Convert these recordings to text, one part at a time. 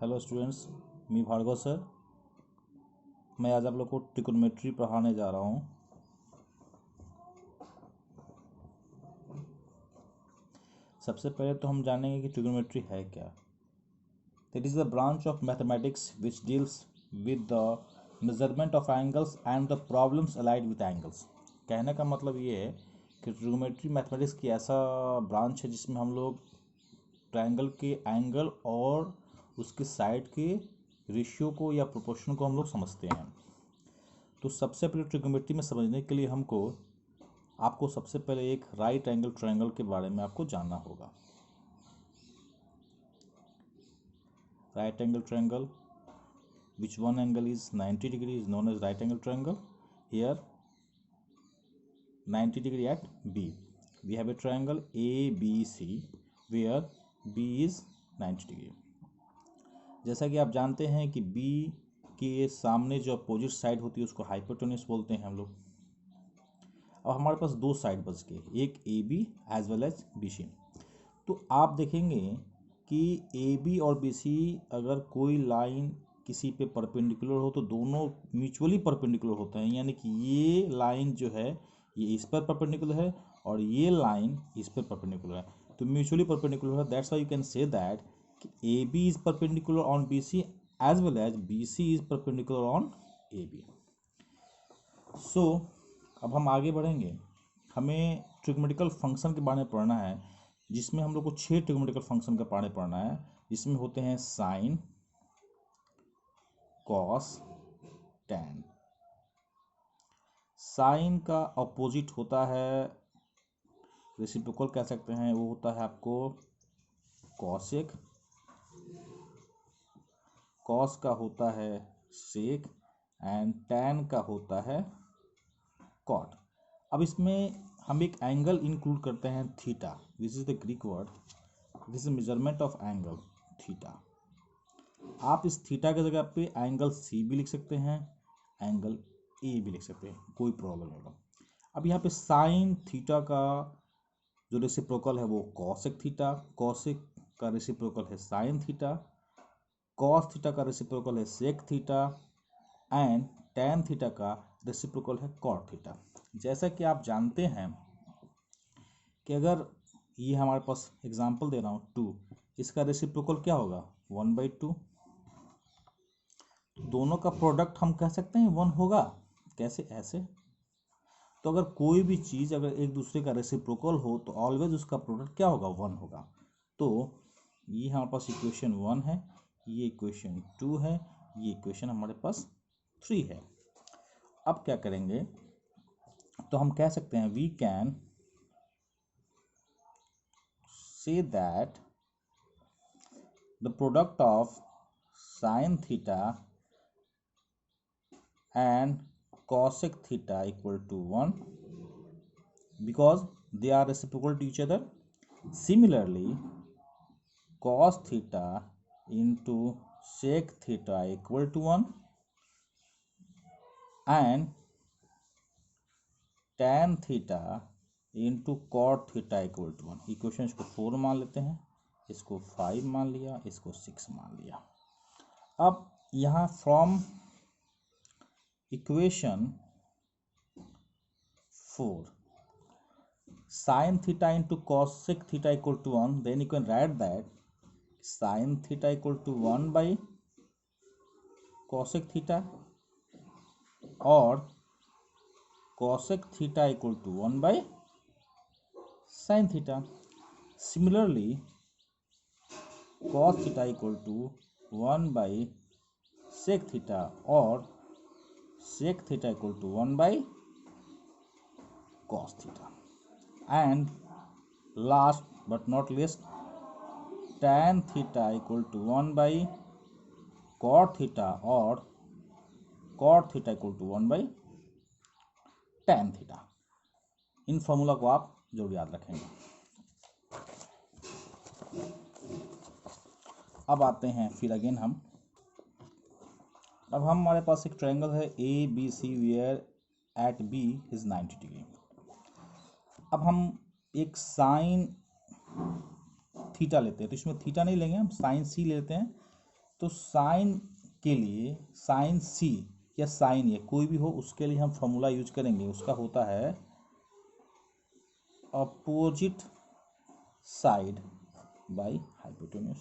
Hello students, मैं Bhargava sir. मैं आज आप लोग को ट्रिग्नोमेट्री पढ़ाने जा रहा हूँ। सबसे पहले तो हम जानेंगे कि ट्रिग्नोमेट्री है क्या। That is the branch of mathematics which deals with the measurement of angles and the problems allied with angles. कहने का मतलब ये है कि ट्रिग्नोमेट्री मैथमेटिक्स की ऐसा ब्रांच है जिसमें हम लोग ट्रायंगल के एंगल और उसके साइड के रेशियो को या प्रोपोर्शन को हम लोग समझते हैं। तो सबसे पहले ट्रिग्नोमेट्री में समझने के लिए आपको सबसे पहले एक राइट एंगल ट्रायंगल के बारे में आपको जानना होगा। Right angle triangle which one angle is 90 degree is known as right angle triangle. Here 90 degree at B. We have a triangle ABC where B is 90 degree. जैसा कि आप जानते हैं कि B के सामने जो अपोजिट साइड होती है उसको हाइपोटेन्यूस बोलते हैं हम लोग। अब हमारे पास दो साइड बच गए, एक A B as well as B C. तो आप देखेंगे कि ए बी और बी सी अगर कोई लाइन किसी पे परपेंडिकुलर हो तो दोनों म्यूचुअली परपेंडिकुलर होते हैं, यानी कि ये लाइन जो है ये इस पर परपेंडिकुलर है और ये लाइन इस पर परपेंडिकुलर है, तो म्यूचुअली परपेंडिकुलर है। That's why you can say that कि A B is perpendicular on B C as well as B C is perpendicular on A B. So अब हम आगे बढ़ेंगे। हमें ट्रिग्नोमेट्रिकल फंक्शन के बारे में पढ़ना है, जिसमें हम लोग को 6 ट्रिग्नोमेट्रिकल फंक्शन का बारे में पढ़ना है, जिसमें होते हैं साइन, कॉस, टैन। साइन का अपोजिट होता है, रेसिप्रोकल कह सकते हैं, वो होता है आपको कॉसेक। कॉस का होता है सेक एंड टैन का होता है कॉट। अब इसमें हम एक एंगल इंक्लूड करते हैं theta. This is the Greek word, this is measurement of angle theta. आप इस थीटा की जगह पे एंगल सी भी लिख सकते हैं, एंगल ए भी लिख सकते हैं, कोई प्रॉब्लम नहीं होगा। अब यहाँ पे साइन थीटा का जो रेसिप्रोकल है वो कॉसेक थीटा, कॉसेक का रेसिप्रोकल है साइन थीटा, कॉस थीटा का रेसिप्रोकल है sec theta and tan theta का रेसिप्रोकल है कॉट थीटा। जैसा कि आप जानते हैं कि अगर ये हमारे पास एग्जांपल दे रहा हूँ 2, इसका रेसिप्रोकल क्या होगा 1/2। दोनों का प्रोडक्ट हम कह सकते हैं 1 होगा। कैसे? ऐसे। तो अगर कोई भी चीज़ अगर एक दूसरे का रेसिप्रोकल हो तो ऑलवेज उसका प्रोडक्ट क्या होगा 1 होगा। तो ये हमारे पास इक्वेशन 1 है, ये इक्वेशन 2 है, ये इक्वेशन हमारे पास 3 है। अब क्या करेंगे, तो हम कह सकते हैं we can say that the product of sine theta and cosec theta equal to 1 because they are reciprocal to each other. Similarly, cos theta into sec theta equal to 1 and tan theta into cot theta equal to 1। Equation इसको 4 मान लेते हैं, इसको 5 मान लिया, इसको 6 मान लिया। अब यहाँ from equation 4 sin theta into cosec theta equal to 1, then you can write that sin theta equal to 1 by cosec theta or cosec theta equal to 1 by sin theta. Similarly, cos theta equal to 1 by sec theta or sec theta equal to 1 by cos theta. And last but not least, tan theta equal to 1 by cot theta or cot theta equal to 1 by tan theta। In formula को आप जरूर याद रखेंगे। अब आते हैं फिर again अब हमारे पास एक ट्रायंगल है A B C where at B is 90 degree. अब हम एक साइन थीटा लेते हैं, तो इसमें थीटा नहीं लेंगे, हम साइन सी लेते हैं। तो साइन के लिए साइन सी या साइन ए कोई भी हो उसके लिए हम फॉर्मूला यूज करेंगे, उसका होता है opposite side by hypotenuse.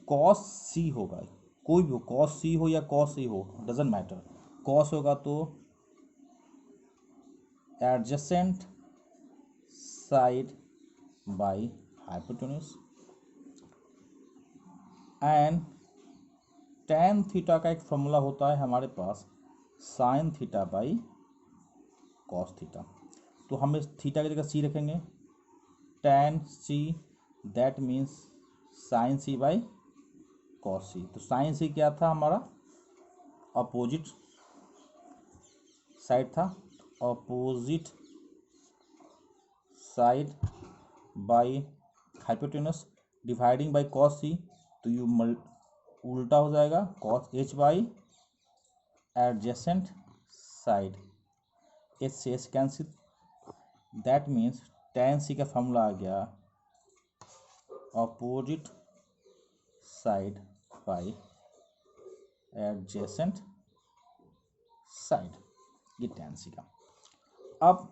Cos C होगा, कोई भी हो, कॉस सी हो या कॉस ए हो, डजेंट मैटर। कॉस होगा तो adjacent side by hypotenuse, and tan theta का एक फॉर्मूला होता है हमारे पास sine theta by cos theta. तो हम इस थीटा की जगह सी रखेंगे, tan C that means sine C by cos C. तो साइन सी क्या था हमारा, अपोजिट साइड था, opposite side by hypotenuse dividing by cos C, तो यू उल्टा हो जाएगा cos H by adjacent side, H से H cancel, that means tan सी का फॉर्मूला आ गया opposite side by adjacent side, ये tan सी का। अब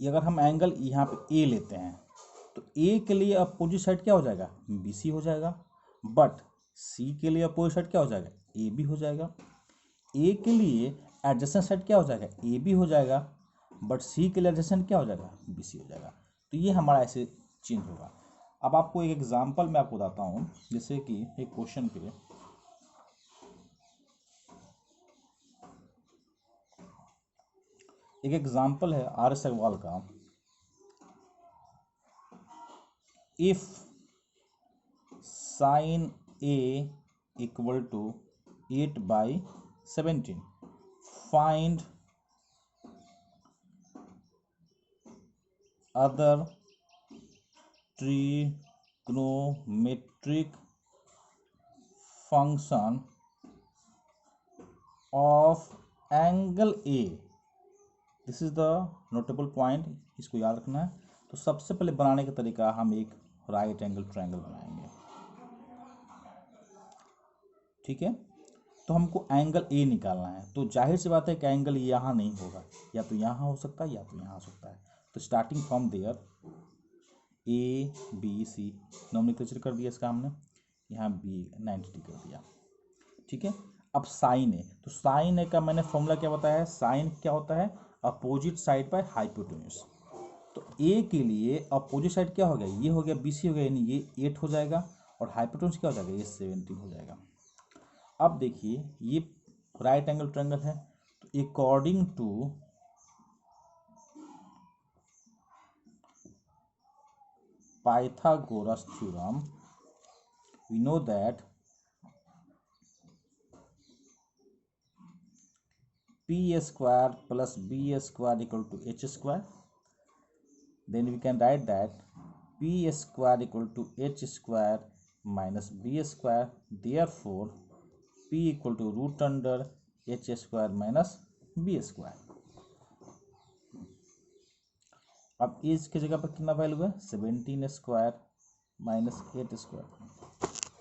अगर हम एंगल यहाँ पे ए लेते हैं तो ए के लिए अपोजिट साइड क्या हो जाएगा, बी सी हो जाएगा, बट सी के लिए अपोजिट साइड क्या हो जाएगा, ए बी हो जाएगा। ए के लिए एडजेसेंट साइड क्या हो जाएगा, ए बी हो जाएगा, बट सी के लिए एडजेसेंट क्या हो जाएगा, बी सी हो जाएगा। तो ये हमारा ऐसे चेंज होगा। अब आपको एक एग्जांपल मैं आपको बताता हूँ, जैसे कि एक क्वेश्चन पे एक एग्जांपल है आर एस अग्रवाल का, if sine A equal to 8/17 find other trigonometric function of angle A। This is the notable point, इसको याद रखना है। तो सबसे पहले बनाने का तरीका, हम एक राइट एंगल ट्रायंगल बनाएंगे, ठीक है। तो हमको एंगल ए निकालना है, तो जाहिर सी बात है कि एंगल यहाँ नहीं होगा, या तो यहाँ हो सकता है या तो यहाँ हो सकता है। तो starting from there A B C nomenclature कर दिया इसका हमने, यहाँ बी 90 कर दिया, ठीक है। अब साइन ए, तो साइन ए का मैंने फॉर्मूला क्या बताया है, साइन क्या होता है, अपोजिट साइड बाय हाइपोटेन्यूज। तो ए के लिए अपोजिट साइड क्या हो गया, ये हो गया, बी सी हो गया, यानी ये 8 हो जाएगा, और हाइपोटेन्यूज क्या हो जाएगा, ये 17 हो जाएगा। अब देखिए ये राइट एंगल ट्रायंगल है, तो according to Pythagoras theorem we know that p square plus b square equal to h square, then we can write that p square equal to h square minus b square, therefore p equal to root under h square minus b square। अब as की जगह पर कितना value है, 17 square minus 8 square,